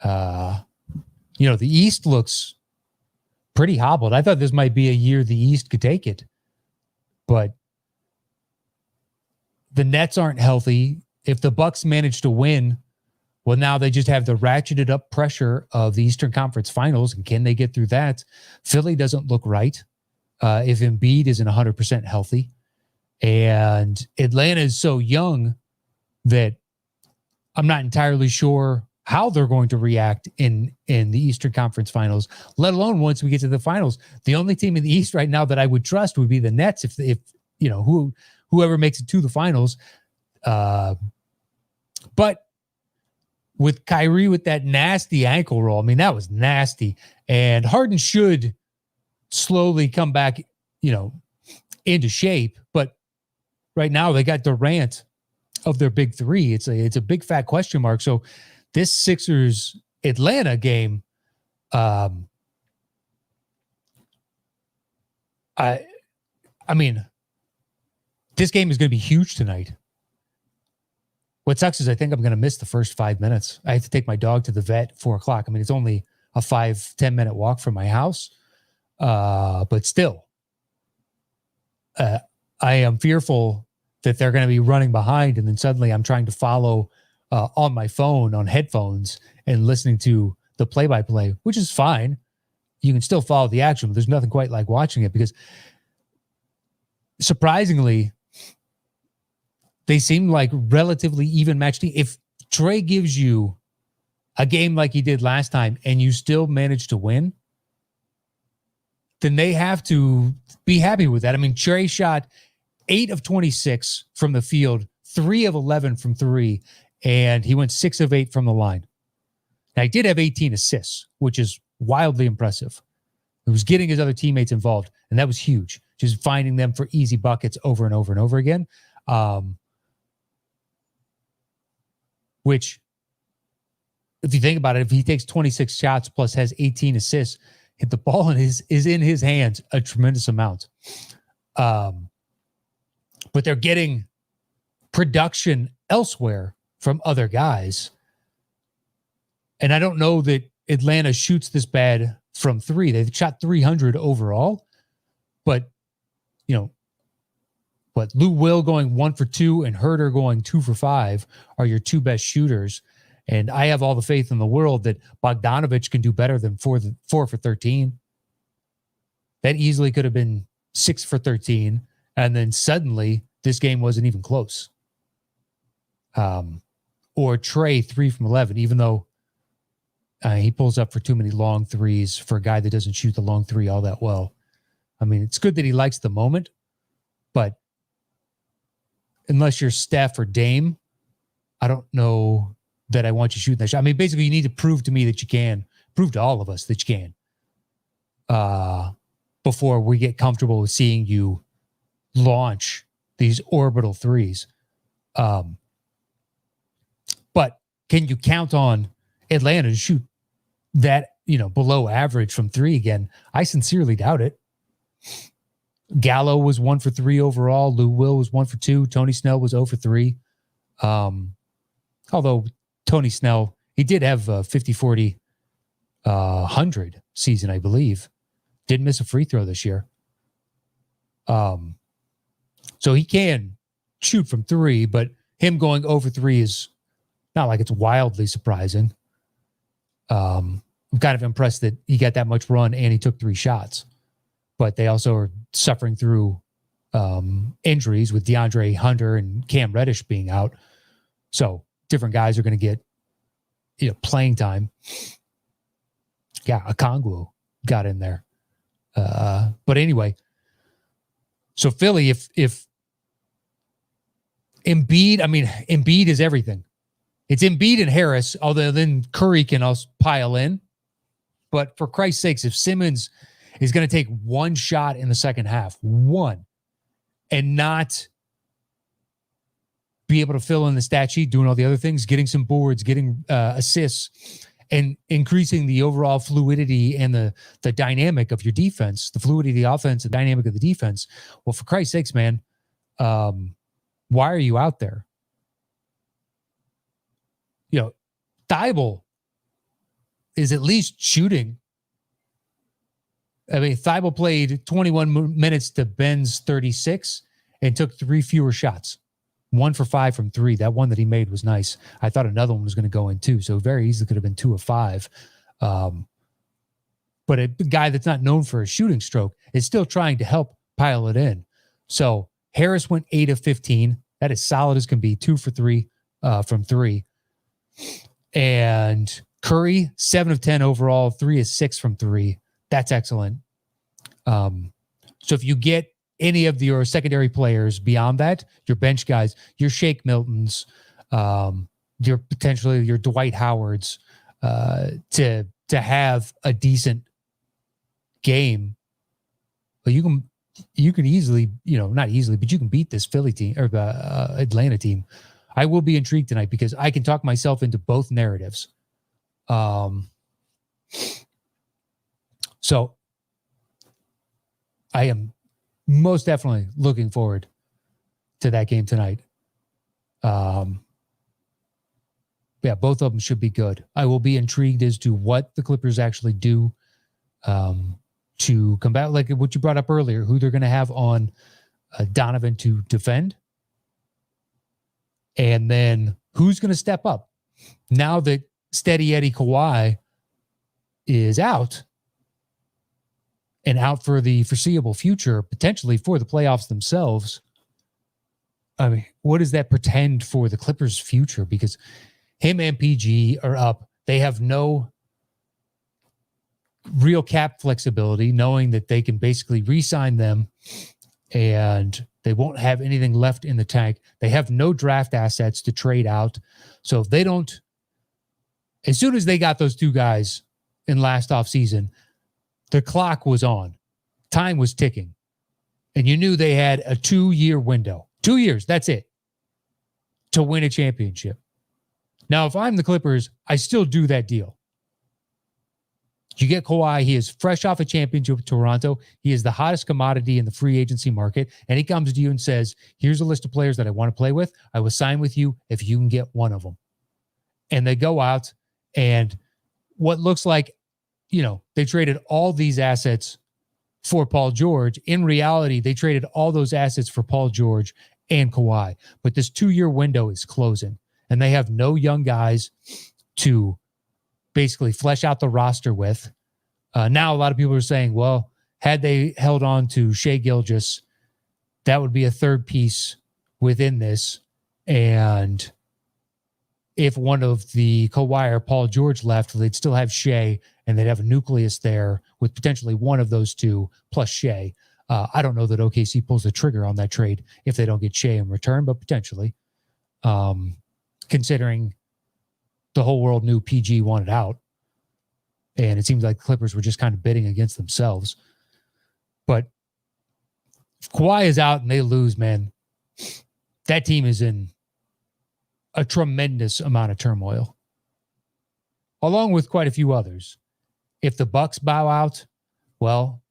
The East looks pretty hobbled. I thought this might be a year the East could take it, but the Nets aren't healthy. If the Bucks manage to win, well, now they just have the ratcheted up pressure of the Eastern Conference Finals. And can they get through that? Philly doesn't look right if Embiid isn't 100% healthy. And Atlanta is so young that I'm not entirely sure how they're going to react in the Eastern Conference Finals, let alone once we get to the finals. The only team in the East right now that I would trust would be the Nets if whoever makes it to the finals. But with Kyrie with that nasty ankle roll, that was nasty. And Harden should slowly come back, into shape. But right now they got Durant of their big three. It's a big fat question mark. So this Sixers Atlanta game, this game is going to be huge tonight. What sucks is I think I'm going to miss the first 5 minutes. I have to take my dog to the vet at 4:00. It's only a 5-10 minute walk from my house. But still, I am fearful that they're going to be running behind, and then suddenly I'm trying to follow on my phone on headphones and listening to the play-by-play, which is fine. You can still follow the action, but there's nothing quite like watching it because, surprisingly, they seem like relatively even matched. If Trae gives you a game like he did last time and you still manage to win, then they have to be happy with that. Trae shot 8 of 26 from the field, 3 of 11 from 3, and he went 6 of 8 from the line. Now, he did have 18 assists, which is wildly impressive. He was getting his other teammates involved, and that was huge, just finding them for easy buckets over and over and over again. Which, if you think about it, if he takes 26 shots plus has 18 assists, hit the ball is in his hands a tremendous amount. But they're getting production elsewhere from other guys. And I don't know that Atlanta shoots this bad from 3. They've shot 300 overall. But, Lou Will going 1 for 2 and Herter going 2 for 5 are your 2 best shooters. And I have all the faith in the world that Bogdanovich can do better than 4 for 13. That easily could have been 6 for 13. And then suddenly this game wasn't even close. Or Trey 3 from 11, even though he pulls up for too many long threes for a guy that doesn't shoot the long three all that well. I mean, it's good that he likes the moment, but unless you're Steph or Dame, I don't know that I want you shooting that shot. I mean, basically, you need to prove to me that you can, prove to all of us that you can, before we get comfortable with seeing you launch these orbital threes. But can you count on Atlanta to shoot that, below average from three again? I sincerely doubt it. Gallo was 1 for 3 overall. Lou Will was 1 for 2. Tony Snell was 0 for 3. Although Tony Snell, he did have a 50-40, 100 season, I believe. Didn't miss a free throw this year. So he can shoot from 3, but him going 0 for 3 is not like it's wildly surprising. I'm kind of impressed that he got that much run and he took 3 shots. But they also are suffering through injuries with DeAndre Hunter and Cam Reddish being out. So different guys are going to get playing time. Yeah, Okongwu got in there. But anyway, so Philly, if Embiid, Embiid is everything. It's Embiid and Harris, although then Curry can also pile in. But for Christ's sakes, if Simmons is going to take 1 shot in the second half, 1, and not be able to fill in the stat sheet, doing all the other things, getting some boards, getting assists, and increasing the overall fluidity and the dynamic of your defense, the fluidity of the offense, the dynamic of the defense. Well, for Christ's sakes, man, why are you out there? Thibault is at least shooting. I mean, Thibault played 21 minutes to Ben's 36 and took 3 fewer shots. 1 for 5 from 3. That one that he made was nice. I thought another one was going to go in too, so very easily could have been 2 of 5. But a guy that's not known for a shooting stroke is still trying to help pile it in. So Harris went 8 of 15. That is solid as can be. 2 for 3 from 3. And Curry, 7 of 10 overall, 3 of 6 from 3. That's excellent. So if you get any of your secondary players beyond that, your bench guys, your Shake Miltons, your potentially your Dwight Howards, to have a decent game, well, you can easily, not easily, but you can beat this Philly team or the Atlanta team. I will be intrigued tonight because I can talk myself into both narratives. So I am most definitely looking forward to that game tonight. Yeah, both of them should be good. I will be intrigued as to what the Clippers actually do to combat, like what you brought up earlier, who they're going to have on Donovan to defend. And then who's going to step up now that Steady Eddie Kawhi is out and out for the foreseeable future, potentially for the playoffs themselves. I mean, what does that portend for the Clippers' future? Because him and PG are up. They have no real cap flexibility, knowing that they can basically re-sign them and they won't have anything left in the tank. They have no draft assets to trade out. So if they don't, as soon as they got those 2 guys in last offseason, the clock was on. Time was ticking. And you knew they had a 2-year window. 2 years, that's it, to win a championship. Now, if I'm the Clippers, I still do that deal. You get Kawhi. He is fresh off a championship with Toronto. He is the hottest commodity in the free agency market. And he comes to you and says, here's a list of players that I want to play with. I will sign with you if you can get one of them. And they go out and what looks like, they traded all these assets for Paul George. In reality, they traded all those assets for Paul George and Kawhi. But this 2-year window is closing. And they have no young guys to basically flesh out the roster with. Now, a lot of people are saying, well, had they held on to Shai Gilgeous, that would be a third piece within this. And if one of the Kawhi or Paul George left, they'd still have Shea, and they'd have a nucleus there with potentially one of those two plus Shea. I don't know that OKC pulls the trigger on that trade if they don't get Shea in return, but potentially, considering the whole world knew PG wanted out. And it seems like the Clippers were just kind of bidding against themselves. But if Kawhi is out and they lose, man, that team is in a tremendous amount of turmoil, along with quite a few others. If the Bucks bow out, well,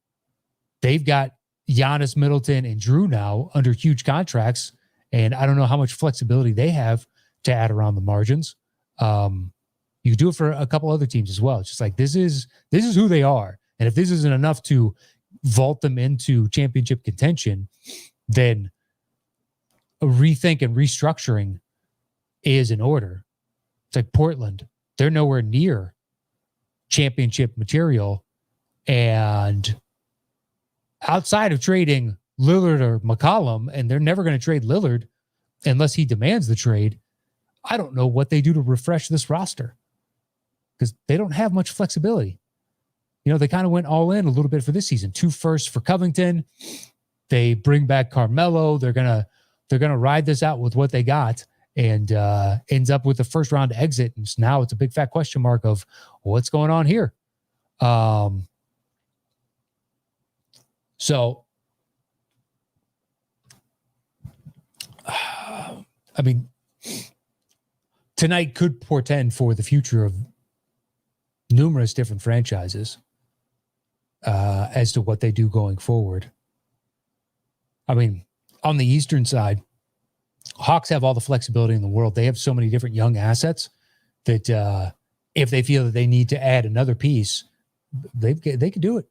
they've got Giannis, Middleton, and Drew now under huge contracts, and I don't know how much flexibility they have to add around the margins. You do it for a couple other teams as well. It's just like this is who they are, and if this isn't enough to vault them into championship contention, then a rethink and restructuring is in order. It's like Portland. They're nowhere near championship material. And outside of trading Lillard or McCollum, and they're never going to trade Lillard unless he demands the trade, I don't know what they do to refresh this roster because they don't have much flexibility. You know, they kind of went all in a little bit for this season. 2 firsts for Covington. They bring back Carmelo. They're gonna ride this out with what they got, and ends up with a first round exit. And now it's a big fat question mark of what's going on here. So, I mean, tonight could portend for the future of numerous different franchises as to what they do going forward. I mean, on the Eastern side, Hawks have all the flexibility in the world. They have so many different young assets that if they feel that they need to add another piece, they could do it.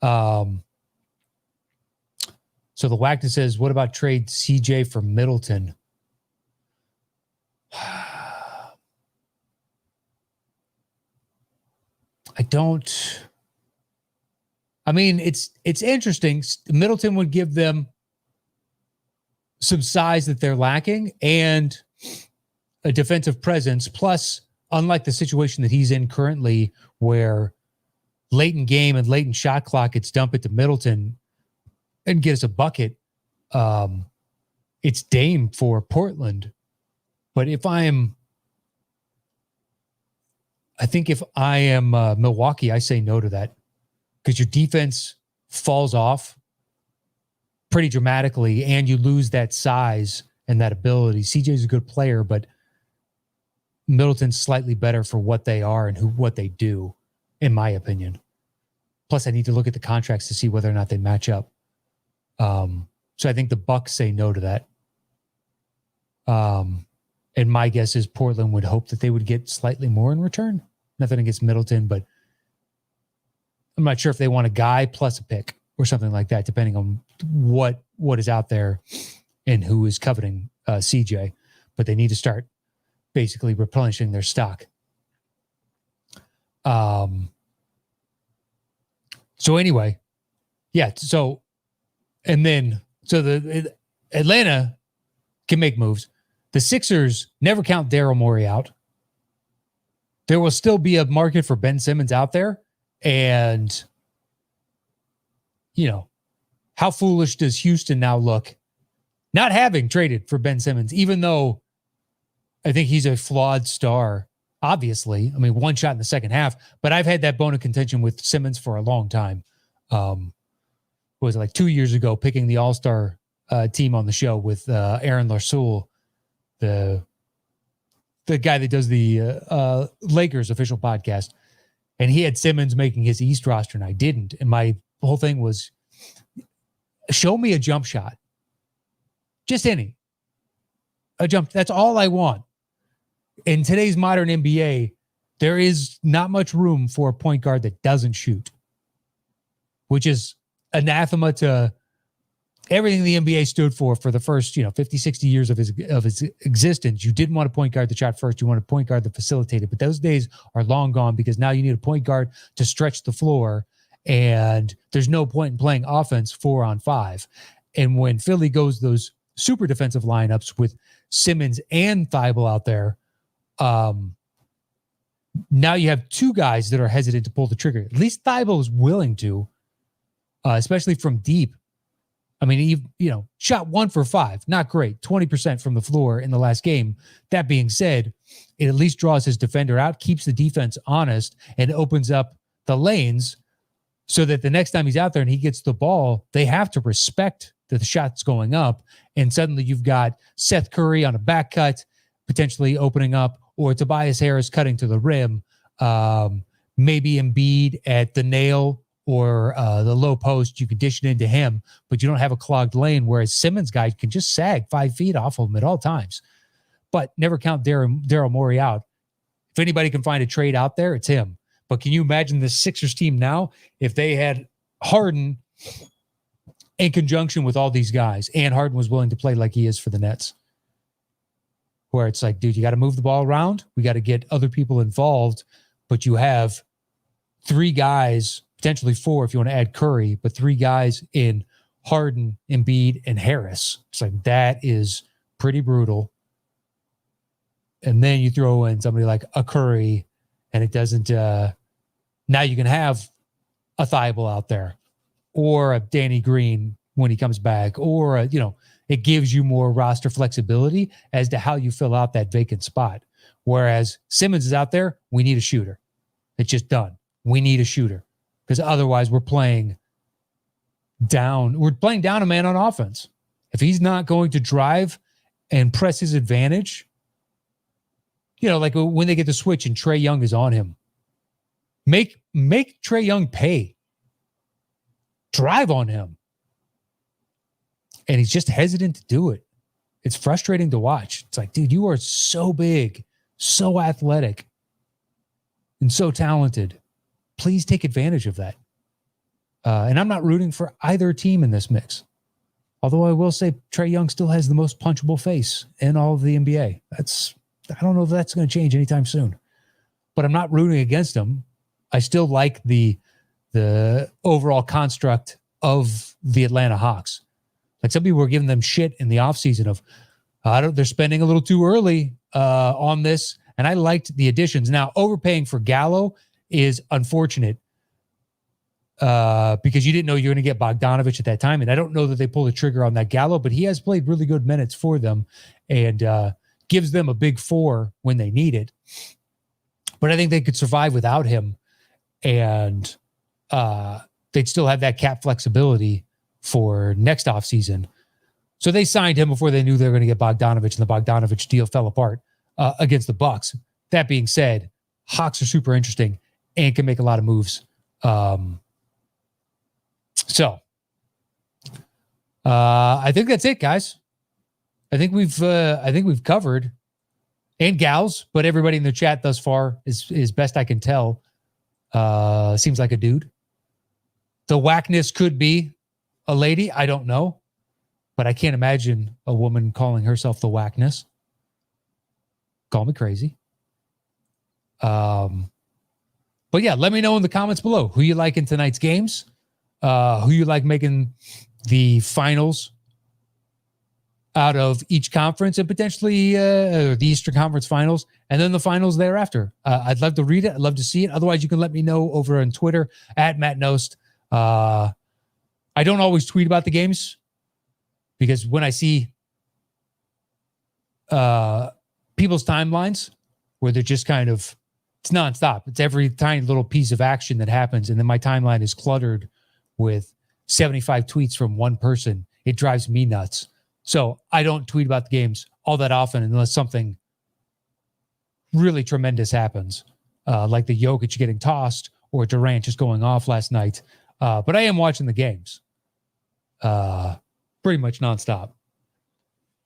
So the Wagner says, what about trade CJ for Middleton? I mean, it's interesting. Middleton would give them some size that they're lacking and a defensive presence. Plus, unlike the situation that he's in currently, where late in game and late in shot clock, it's dump it to Middleton and get us a bucket. It's Dame for Portland. But if I am Milwaukee, I say no to that because your defense falls off pretty dramatically and you lose that size and that ability. CJ's a good player, but Middleton's slightly better for what they are and what they do, in my opinion. Plus, I need to look at the contracts to see whether or not they match up. So I think the Bucks say no to that. And my guess is Portland would hope that they would get slightly more in return. Nothing against Middleton, but I'm not sure if they want a guy plus a pick or something like that, depending on what is out there and who is coveting CJ. But they need to start basically replenishing their stock. So anyway, yeah. So the Atlanta can make moves. The Sixers never count Daryl Morey out. There will still be a market for Ben Simmons out there. And, you know, how foolish does Houston now look not having traded for Ben Simmons, even though I think he's a flawed star, obviously. I mean, one shot in the second half, but I've had that bone of contention with Simmons for a long time. Was it like 2 years ago, picking the All-Star team on the show with Aaron Larsoul, the guy that does the Lakers official podcast. And he had Simmons making his East roster, and I didn't. And my whole thing was, show me a jump shot. Just any. A jump. That's all I want. In today's modern NBA, there is not much room for a point guard that doesn't shoot, which is anathema to everything the NBA stood for the first, 50, 60 years of its existence. You didn't want a point guard that shot first. You want a point guard that facilitated. But those days are long gone because now you need a point guard to stretch the floor, and there's no point in playing offense 4-on-5. And when Philly goes those super defensive lineups with Simmons and Thibault out there. Now you have two guys that are hesitant to pull the trigger. At least Thibault is willing to, especially from deep. I mean, he shot 1 for 5. Not great. 20% from the floor in the last game. That being said, it at least draws his defender out, keeps the defense honest, and opens up the lanes so that the next time he's out there and he gets the ball, they have to respect that the shot's going up. And suddenly you've got Seth Curry on a back cut, potentially opening up, or Tobias Harris cutting to the rim. Maybe Embiid at the nail or the low post. You can dish it into him, but you don't have a clogged lane, whereas Simmons guy can just sag 5 feet off of him at all times. But never count Daryl Morey out. If anybody can find a trade out there, it's him. But can you imagine the Sixers team now if they had Harden in conjunction with all these guys, and Harden was willing to play like he is for the Nets? Where it's like, dude, you got to move the ball around. We got to get other people involved, but you have 3 guys, potentially 4 if you want to add Curry, but 3 guys in Harden, Embiid, and Harris. It's like, that is pretty brutal. And then you throw in somebody like a Curry, and it doesn't, now you can have a Thibault out there, or a Danny Green when he comes back, or it gives you more roster flexibility as to how you fill out that vacant spot. Whereas Simmons is out there, we need a shooter. It's just done. We need a shooter, because otherwise we're playing down. We're playing down a man on offense. If he's not going to drive and press his advantage, like when they get the switch and Trae Young is on him, make Trae Young pay. Drive on him. And he's just hesitant to do it. It's frustrating to watch. It's like, dude, you are so big, so athletic, and so talented. Please take advantage of that. And I'm not rooting for either team in this mix. Although I will say Trae Young still has the most punchable face in all of the NBA. I don't know if that's going to change anytime soon. But I'm not rooting against him. I still like the overall construct of the Atlanta Hawks. Like, some people were giving them shit in the offseason of, they're spending a little too early on this. And I liked the additions. Now, overpaying for Gallo is unfortunate because you didn't know you were going to get Bogdanovich at that time. And I don't know that they pulled the trigger on that Gallo, but he has played really good minutes for them and gives them a big 4 when they need it. But I think they could survive without him, and they'd still have that cap flexibility for next offseason. So they signed him before they knew they were going to get Bogdanovich, and the Bogdanovich deal fell apart against the Bucks. That being said, Hawks are super interesting and can make a lot of moves. So I think that's it, guys. I think we've covered, and gals, but everybody in the chat thus far is best I can tell. Seems like a dude. The whackness could be a lady. I don't know, but I can't imagine a woman calling herself the whackness. Call me crazy. But yeah, let me know in the comments below who you like in tonight's games, who you like making the finals out of each conference, and potentially the Eastern Conference Finals, and then the finals thereafter. I'd love to read it. I'd love to see it. Otherwise, you can let me know over on Twitter at Matt Knost. I don't always tweet about the games because when I see people's timelines where they're just kind of, it's nonstop. It's every tiny little piece of action that happens. And then my timeline is cluttered with 75 tweets from one person. It drives me nuts. So I don't tweet about the games all that often unless something really tremendous happens, like the Jokic getting tossed or Durant just going off last night. But I am watching the games pretty much nonstop.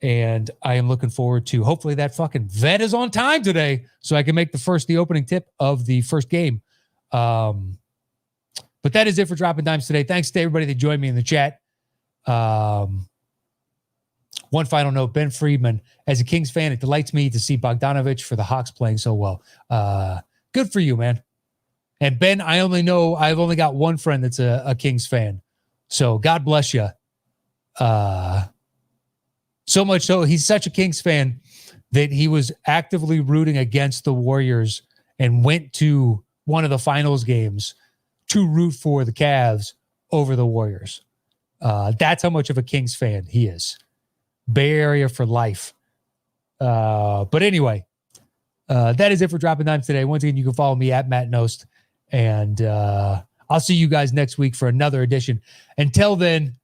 And I am looking forward to, hopefully that fucking vet is on time today so I can make the opening tip of the first game. But that is it for Dropping Dimes today. Thanks to everybody that joined me in the chat. One final note, Ben Friedman, as a Kings fan, it delights me to see Bogdanovich for the Hawks playing so well. Good for you, man. And Ben, I've only got one friend that's a Kings fan. So God bless you. So much so, he's such a Kings fan that he was actively rooting against the Warriors and went to one of the finals games to root for the Cavs over the Warriors. That's how much of a Kings fan he is. Bay Area for life. But anyway, that is it for Dropping Dimes today. Once again, you can follow me at Matt Knost, and I'll see you guys next week for another edition. Until then,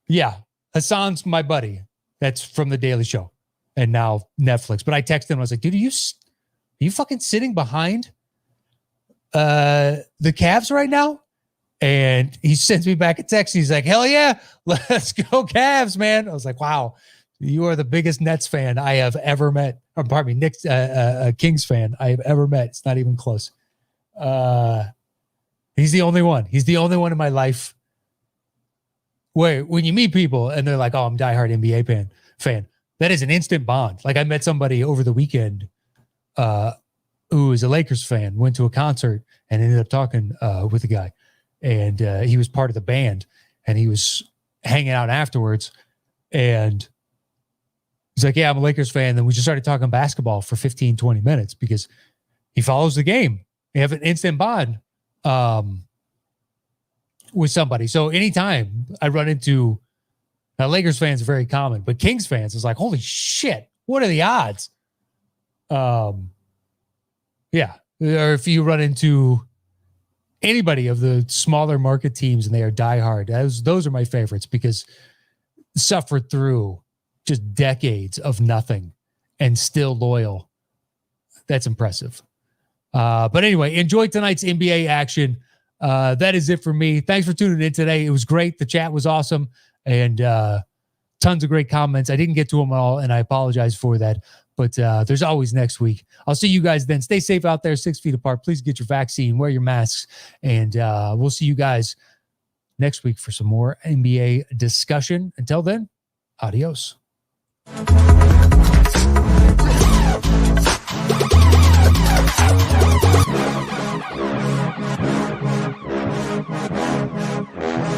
yeah, Hassan's my buddy. That's from The Daily Show and now Netflix. But I texted him. I was like, dude, are you fucking sitting behind the Cavs right now? And he sends me back a text. He's like, hell yeah, let's go Cavs, man. I was like, wow, you are the biggest Nets fan I have ever met. Or pardon me, Knicks, Kings fan I have ever met. It's not even close. He's the only one. He's the only one in my life where when you meet people and they're like, oh, I'm a diehard NBA fan, that is an instant bond. Like I met somebody over the weekend who is a Lakers fan, went to a concert and ended up talking with the guy. And he was part of the band and he was hanging out afterwards. And he's like, yeah, I'm a Lakers fan. Then we just started talking basketball for 15, 20 minutes because he follows the game. We have an instant bond with somebody. So anytime I run into now, Lakers fans are very common, but Kings fans is like, holy shit, what are the odds? Yeah. Or if you run into anybody of the smaller market teams and they are diehard, those are my favorites because suffered through just decades of nothing and still loyal. That's impressive. But anyway, enjoy tonight's NBA action. That is it for me. Thanks for tuning in today. It was great. The chat was awesome and tons of great comments. I didn't get to them all and I apologize for that. But there's always next week. I'll see you guys then. Stay safe out there, 6 feet apart. Please get your vaccine, wear your masks, and we'll see you guys next week for some more NBA discussion. Until then, adios.